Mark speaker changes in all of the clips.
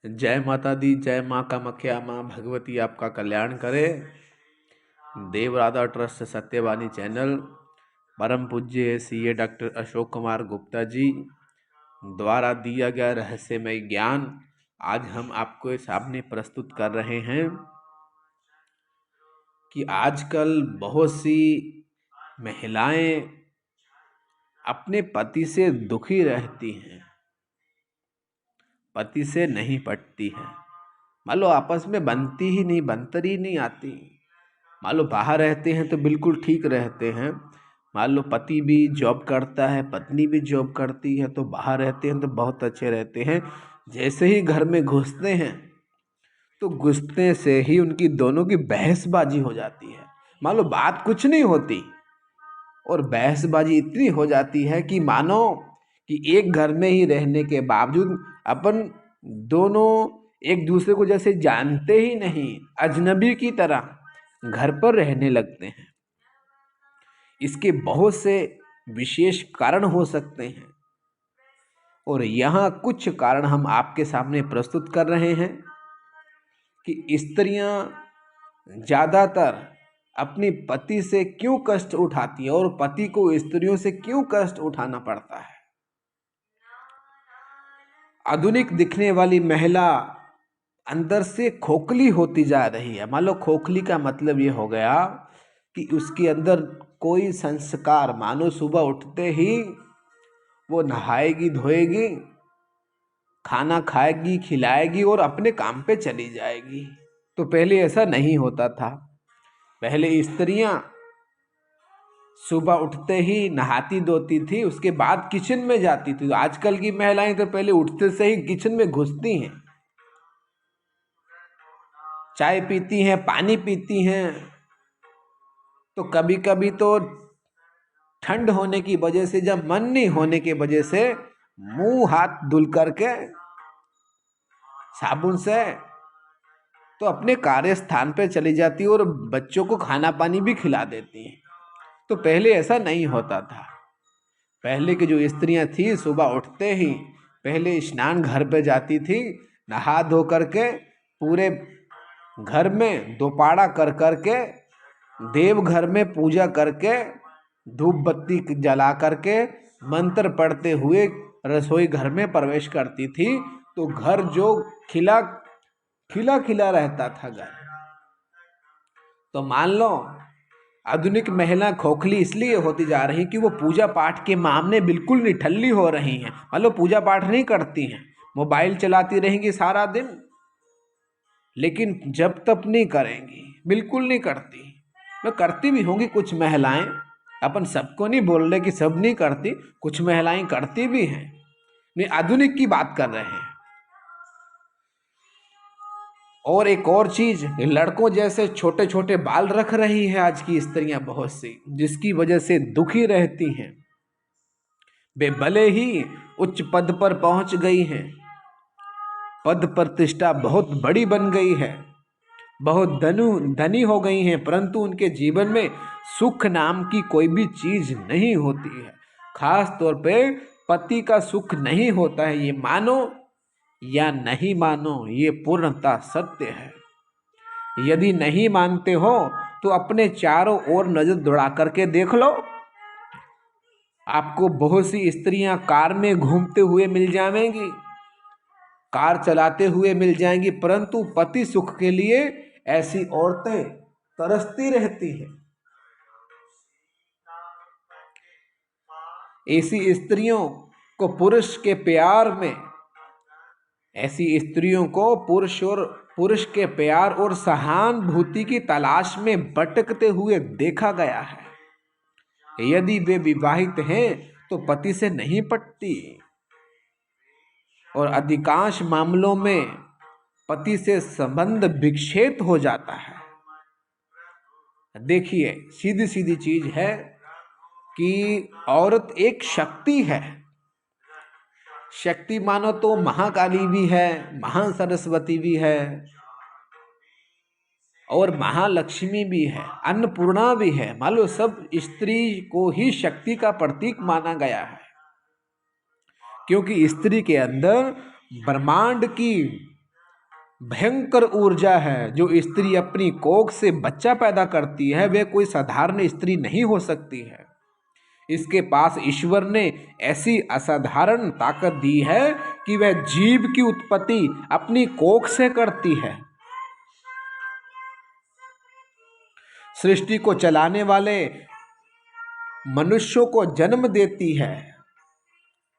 Speaker 1: जय माता दी, जय माँ कामाख्या, माँ भगवती आपका कल्याण करे। देव राधा ट्रस्ट सत्यवाणी चैनल परम पूज्य सीए डॉक्टर अशोक कुमार गुप्ता जी द्वारा दिया गया रहस्यमय ज्ञान आज हम आपको सामने प्रस्तुत कर रहे हैं कि आजकल बहुत सी महिलाएं अपने पति से दुखी रहती हैं, पति से नहीं पटती हैं। मान लो आपस में बनती ही नहीं, बनतरी नहीं आती। मान लो बाहर रहते हैं तो बिल्कुल ठीक रहते हैं। मान लो पति भी जॉब करता है, पत्नी भी जॉब करती है, तो बाहर रहते हैं तो बहुत अच्छे रहते हैं। जैसे ही घर में घुसते हैं तो घुसते से ही उनकी दोनों की बहसबाजी हो जाती है। मान लो बात कुछ नहीं होती और बहसबाजी इतनी हो जाती है कि मानो कि एक घर में ही रहने के बावजूद अपन दोनों एक दूसरे को जैसे जानते ही नहीं, अजनबी की तरह घर पर रहने लगते हैं। इसके बहुत से विशेष कारण हो सकते हैं और यहाँ कुछ कारण हम आपके सामने प्रस्तुत कर रहे हैं कि स्त्रियां ज़्यादातर अपने पति से क्यों कष्ट उठाती हैं और पति को स्त्रियों से क्यों कष्ट उठाना पड़ता है। आधुनिक दिखने वाली महिला अंदर से खोखली होती जा रही है। मान लो खोखली का मतलब ये हो गया कि उसके अंदर कोई संस्कार, मानो सुबह उठते ही वो नहाएगी, धोएगी, खाना खाएगी, खिलाएगी और अपने काम पे चली जाएगी। तो पहले ऐसा नहीं होता था। पहले स्त्रियां सुबह उठते ही नहाती धोती थी, उसके बाद किचन में जाती थी। तो आजकल की महिलाएं तो पहले उठते से ही किचन में घुसती हैं, चाय पीती हैं, पानी पीती हैं। तो कभी कभी तो ठंड होने की वजह से, जब मन नहीं होने की वजह से, मुंह हाथ धुल करके साबुन से तो अपने कार्यस्थान पे चली जाती और बच्चों को खाना पानी भी खिला देती हैं। तो पहले ऐसा नहीं होता था। पहले की जो स्त्रियां थी सुबह उठते ही पहले स्नान घर पे जाती थी, नहा धो करके पूरे घर में दोपाड़ा कर करके, देव घर में पूजा करके, धूप बत्ती जला करके, मंत्र पढ़ते हुए रसोई घर में प्रवेश करती थी। तो घर जो खिला खिला खिला रहता था घर। तो मान लो आधुनिक महिला खोखली इसलिए होती जा रही कि वो पूजा पाठ के मामले बिल्कुल निठल्ली हो रही हैं। मान लो पूजा पाठ नहीं करती हैं, मोबाइल चलाती रहेंगी सारा दिन, लेकिन जब तक नहीं करेंगी, बिल्कुल नहीं करती। मैं करती भी होंगी कुछ महिलाएं, अपन सबको नहीं बोल रहे कि सब नहीं करती, कुछ महिलाएं करती भी हैं। नहीं, आधुनिक की बात कर रहे हैं। और एक और चीज, लड़कों जैसे छोटे छोटे बाल रख रही हैं आज की स्त्रियां बहुत सी, जिसकी वजह से दुखी रहती हैं। वे भले ही उच्च पद पर पहुंच गई हैं, पद प्रतिष्ठा बहुत बड़ी बन गई है, बहुत धनी हो गई हैं, परंतु उनके जीवन में सुख नाम की कोई भी चीज नहीं होती है। खास तौर पे पति का सुख नहीं होता है। ये मानो या नहीं मानो, ये पूर्णतः सत्य है। यदि नहीं मानते हो तो अपने चारों ओर नजर दौड़ा करके देख लो। आपको बहुत सी स्त्रियां कार में घूमते हुए मिल जाएंगी, कार चलाते हुए मिल जाएंगी, परंतु पति सुख के लिए ऐसी औरतें तरसती रहती हैं। ऐसी स्त्रियों को पुरुष के प्यार में, ऐसी स्त्रियों को पुरुष के प्यार और सहानुभूति की तलाश में भटकते हुए देखा गया है। यदि वे विवाहित हैं तो पति से नहीं पटती और अधिकांश मामलों में पति से संबंध विच्छेद हो जाता है। देखिए, सीधी सीधी चीज है कि औरत एक शक्ति है। शक्ति मानो तो महाकाली भी है, महासरस्वती भी है और महालक्ष्मी भी है, अन्नपूर्णा भी है। मान लो सब स्त्री को ही शक्ति का प्रतीक माना गया है, क्योंकि स्त्री के अंदर ब्रह्मांड की भयंकर ऊर्जा है जो स्त्री अपनी कोख से बच्चा पैदा करती है, वह कोई साधारण स्त्री नहीं हो सकती है। इसके पास ईश्वर ने ऐसी असाधारण ताकत दी है कि वह जीव की उत्पत्ति अपनी कोख से करती है। सृष्टि को चलाने वाले मनुष्यों को जन्म देती है,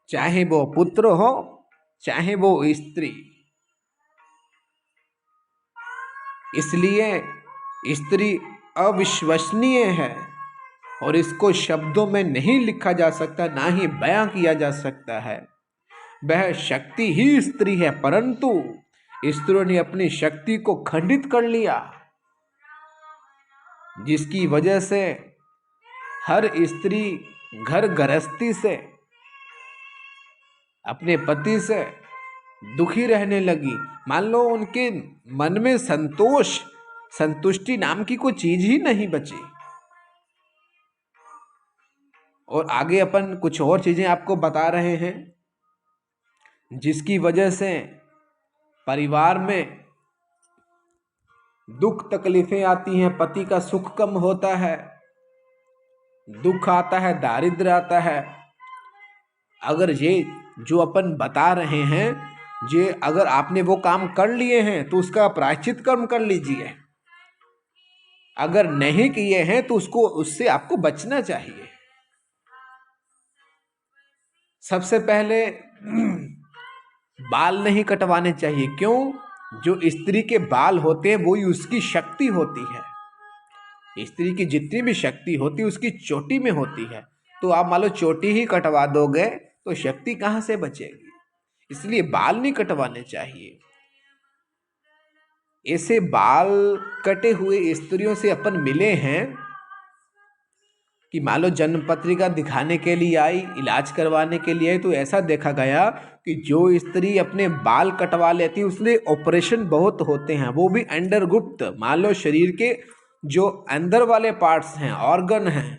Speaker 1: चाहे वो पुत्र हो चाहे वो स्त्री। इसलिए स्त्री अविश्वसनीय है और इसको शब्दों में नहीं लिखा जा सकता, ना ही बयां किया जा सकता है। वह शक्ति ही स्त्री है, परंतु स्त्रियों ने अपनी शक्ति को खंडित कर लिया, जिसकी वजह से हर स्त्री घर गृहस्थी से अपने पति से दुखी रहने लगी। मान लो उनके मन में संतुष्टि नाम की कोई चीज ही नहीं बची। और आगे अपन कुछ और चीजें आपको बता रहे हैं जिसकी वजह से परिवार में दुख तकलीफें आती हैं, पति का सुख कम होता है, दुख आता है, दारिद्र्य आता है। अगर ये जो अपन बता रहे हैं, ये अगर आपने वो काम कर लिए हैं तो उसका प्रायश्चित कर्म कर लीजिए, अगर नहीं किए हैं तो उससे आपको बचना चाहिए। सबसे पहले बाल नहीं कटवाने चाहिए। क्यों? जो स्त्री के बाल होते हैं वो ही उसकी शक्ति होती है। स्त्री की जितनी भी शक्ति होती है उसकी चोटी में होती है। तो आप मान लो चोटी ही कटवा दोगे तो शक्ति कहाँ से बचेगी? इसलिए बाल नहीं कटवाने चाहिए। ऐसे बाल कटे हुए स्त्रियों से अपन मिले हैं कि मान लो जन्म पत्रिका दिखाने के लिए आई, इलाज करवाने के लिए आई, तो ऐसा देखा गया कि जो स्त्री अपने बाल कटवा लेती उसने ऑपरेशन बहुत होते हैं, वो भी अंडर गुप्त। मान लो शरीर के जो अंदर वाले पार्ट्स हैं, ऑर्गन हैं,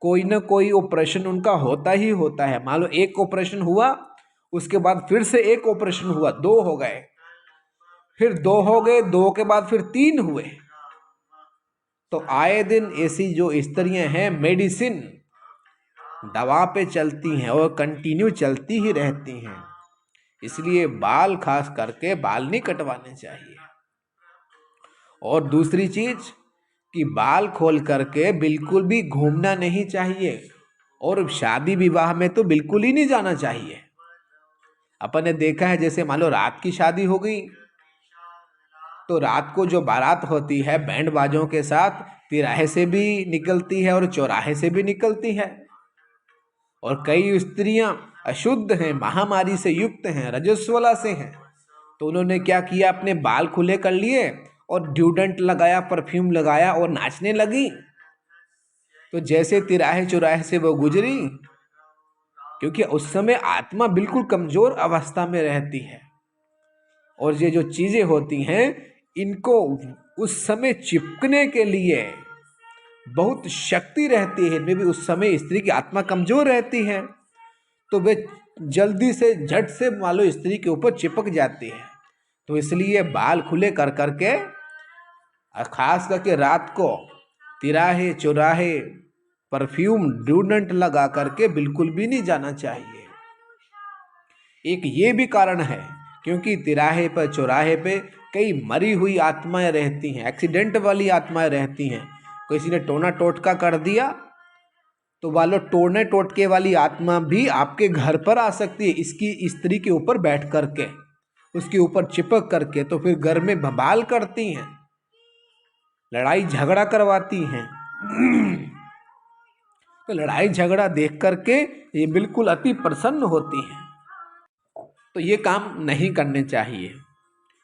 Speaker 1: कोई ना कोई ऑपरेशन उनका होता ही होता है। मान लो एक ऑपरेशन हुआ, उसके बाद फिर से एक ऑपरेशन हुआ, 2 हो गए, फिर 2 हो गए, 2 के बाद फिर 3 हुए। तो आए दिन ऐसी जो स्त्रियां हैं मेडिसिन दवा पे चलती हैं और कंटिन्यू चलती ही रहती हैं। इसलिए बाल खास करके बाल नहीं कटवाने चाहिए। और दूसरी चीज कि बाल खोल करके बिल्कुल भी घूमना नहीं चाहिए, और शादी विवाह में तो बिल्कुल ही नहीं जाना चाहिए। अपन ने देखा है, जैसे मान लो रात की शादी हो गई तो रात को जो बारात होती है बैंड बाजों के साथ तिराहे से भी निकलती है और चौराहे से भी निकलती है। और कई स्त्रियां अशुद्ध हैं, महामारी से युक्त हैं, रजस्वला से हैं, तो उन्होंने क्या किया, अपने बाल खुले कर लिए और ड्यूडेंट लगाया, परफ्यूम लगाया और नाचने लगी। तो जैसे तिराहे चौराहे से वो गुजरी, क्योंकि उस समय आत्मा बिल्कुल कमजोर अवस्था में रहती है और ये जो चीजें होती हैं इनको उस समय चिपकने के लिए बहुत शक्ति रहती है। इनमें भी उस समय स्त्री की आत्मा कमजोर रहती है, तो वे जल्दी से झट से मान लो स्त्री के ऊपर चिपक जाती है। तो इसलिए बाल खुले कर करके, खास करके रात को तिराहे चौराहे परफ्यूम ड्यूडेंट लगा करके बिल्कुल भी नहीं जाना चाहिए। एक ये भी कारण है क्योंकि तिराहे पर चौराहे पे कई मरी हुई आत्माएं रहती हैं, एक्सीडेंट वाली आत्माएं रहती हैं। किसी ने टोना टोटका कर दिया तो वालों टोड़ने टोटके वाली आत्मा भी आपके घर पर आ सकती है, इसकी स्त्री के ऊपर बैठ करके, उसके ऊपर चिपक करके, तो फिर घर में बवाल करती हैं, लड़ाई झगड़ा करवाती हैं। तो लड़ाई झगड़ा देख करके ये बिल्कुल अति प्रसन्न होती हैं। तो ये काम नहीं करने चाहिए।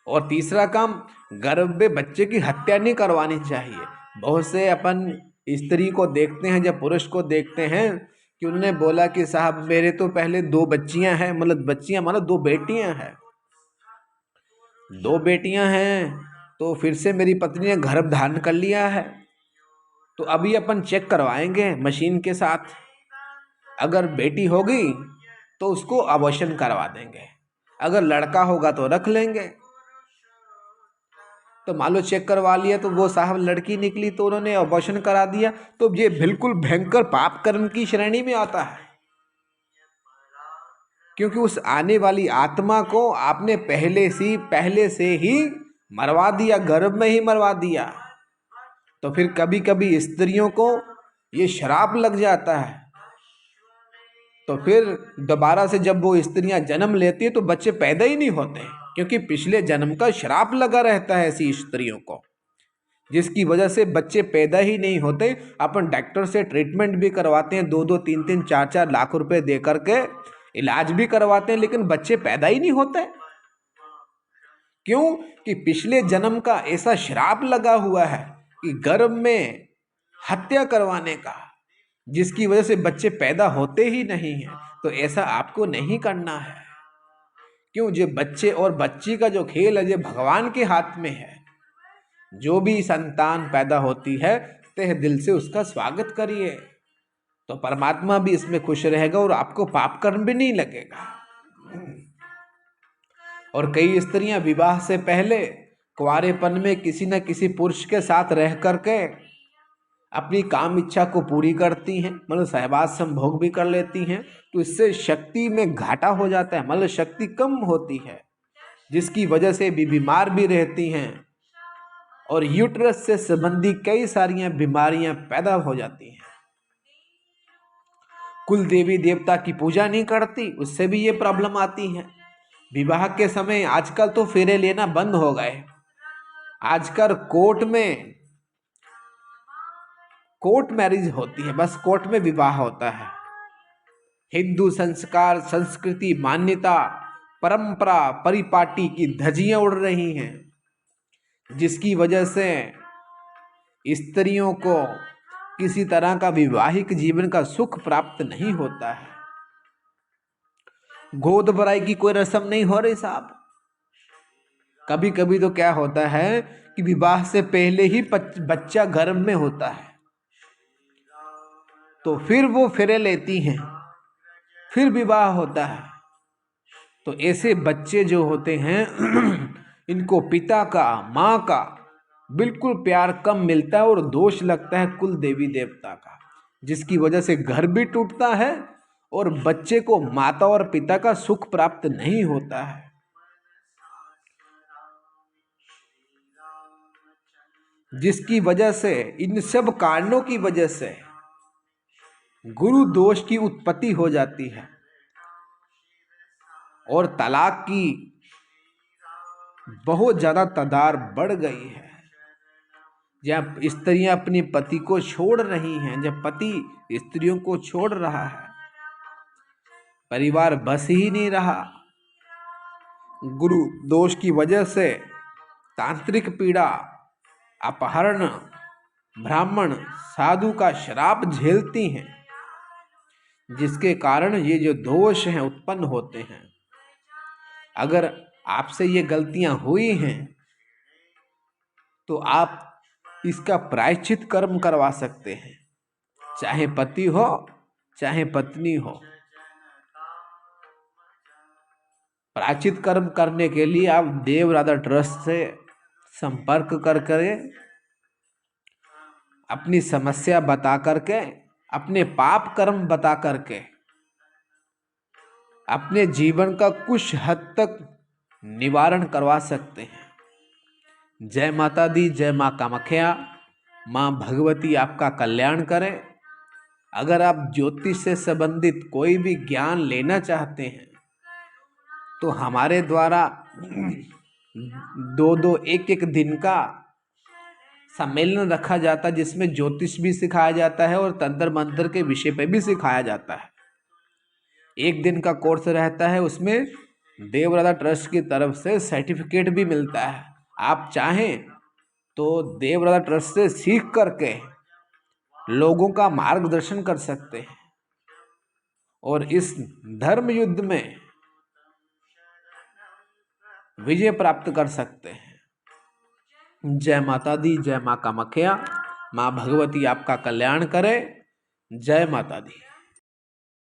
Speaker 1: और तीसरा काम, गर्भ में बच्चे की हत्या नहीं करवानी चाहिए। बहुत से अपन स्त्री को देखते हैं, जब पुरुष को देखते हैं कि उन्होंने बोला कि साहब मेरे तो पहले 2 बच्चियां हैं, मतलब बच्चियां मतलब 2 बेटियां हैं, 2 बेटियां हैं, तो फिर से मेरी पत्नी ने गर्भ धारण कर लिया है, तो अभी अपन चेक करवाएंगे मशीन के साथ। अगर बेटी होगी तो उसको अबॉर्शन करवा देंगे, अगर लड़का होगा तो रख लेंगे। तो मान लो चेक करवा लिया तो वो साहब लड़की निकली तो उन्होंने अबॉर्शन करा दिया, तो ये बिल्कुल भयंकर पाप कर्म की श्रेणी में आता है, क्योंकि उस आने वाली आत्मा को आपने पहले से ही मरवा दिया, गर्भ में ही मरवा दिया। तो फिर कभी कभी स्त्रियों को ये श्राप लग जाता है, तो फिर दोबारा से जब वो स्त्रियां जन्म लेती है तो बच्चे पैदा ही नहीं होते, क्योंकि पिछले जन्म का श्राप लगा रहता है ऐसी स्त्रियों को, जिसकी वजह से बच्चे पैदा ही नहीं होते। अपन डॉक्टर से ट्रीटमेंट भी करवाते हैं, 2-2, 3-3, 4-4 लाख रुपए दे करके इलाज भी करवाते हैं, लेकिन बच्चे पैदा ही नहीं होते। क्यों? कि पिछले जन्म का ऐसा श्राप लगा हुआ है कि गर्भ में हत्या करवाने का, जिसकी वजह से बच्चे पैदा होते ही नहीं हैं। तो ऐसा आपको नहीं करना है। क्यों? जो बच्चे और बच्ची का जो खेल है, जो भगवान के हाथ में है। जो भी संतान पैदा होती है, तहे दिल से उसका स्वागत करिए, तो परमात्मा भी इसमें खुश रहेगा और आपको पाप कर्म भी नहीं लगेगा। और कई स्त्रियां विवाह से पहले कुंवारेपन में किसी न किसी पुरुष के साथ रह करके अपनी काम इच्छा को पूरी करती हैं, मतलब सहवास संभोग भी कर लेती हैं, तो इससे शक्ति में घाटा हो जाता है, मतलब शक्ति कम होती है, जिसकी वजह से भी बीमार भी रहती हैं और यूट्रस से संबंधी कई सारी बीमारियां पैदा हो जाती हैं। कुल देवी देवता की पूजा नहीं करती, उससे भी ये प्रॉब्लम आती है। विवाह के समय आजकल तो फेरे लेना बंद हो गए, आजकल कोर्ट मैरिज होती है, बस कोर्ट में विवाह होता है। हिंदू संस्कार, संस्कृति, मान्यता, परंपरा, परिपाटी की धज्जियां उड़ रही हैं, जिसकी वजह से स्त्रियों को किसी तरह का वैवाहिक जीवन का सुख प्राप्त नहीं होता है। गोद भराई की कोई रस्म नहीं हो रही साहब। कभी कभी तो क्या होता है कि विवाह से पहले ही बच्चा गर्भ में होता है, तो फिर वो फेरे लेती हैं, फिर विवाह होता है। तो ऐसे बच्चे जो होते हैं इनको पिता का, माँ का बिल्कुल प्यार कम मिलता है और दोष लगता है कुल देवी देवता का, जिसकी वजह से घर भी टूटता है और बच्चे को माता और पिता का सुख प्राप्त नहीं होता है। जिसकी वजह से, इन सब कारणों की वजह से गुरु दोष की उत्पत्ति हो जाती है और तलाक की बहुत ज्यादा तादाद बढ़ गई है। जब स्त्रियां अपने पति को छोड़ रही हैं, जब पति स्त्रियों को छोड़ रहा है, परिवार बस ही नहीं रहा। गुरु दोष की वजह से तांत्रिक पीड़ा, अपहरण, ब्राह्मण, साधु का श्राप झेलती हैं, जिसके कारण ये जो दोष हैं उत्पन्न होते हैं। अगर आपसे ये गलतियां हुई हैं तो आप इसका प्रायश्चित कर्म करवा सकते हैं, चाहे पति हो चाहे पत्नी हो। प्रायश्चित कर्म करने के लिए आप देव राधा ट्रस्ट से संपर्क करके अपनी समस्या बता करके, अपने पाप कर्म बता करके अपने जीवन का कुछ हद तक निवारण करवा सकते हैं। जय माता दी, जय माँ कामाख्या। माँ भगवती आपका कल्याण करें। अगर आप ज्योतिष से संबंधित कोई भी ज्ञान लेना चाहते हैं तो हमारे द्वारा 2-2, 1-1 दिन का सम्मेलन रखा जाता है, जिसमें ज्योतिष भी सिखाया जाता है और तंत्र मंत्र के विषय पर भी सिखाया जाता है। 1 दिन का कोर्स रहता है, उसमें देव राधा ट्रस्ट की तरफ से सर्टिफिकेट भी मिलता है। आप चाहें तो देव राधा ट्रस्ट से सीख करके लोगों का मार्गदर्शन कर सकते हैं और इस धर्म युद्ध में विजय प्राप्त कर सकते हैं। जय माता दी, जय माँ कामाख्या। माँ भगवती आपका कल्याण करे। जय माता दी।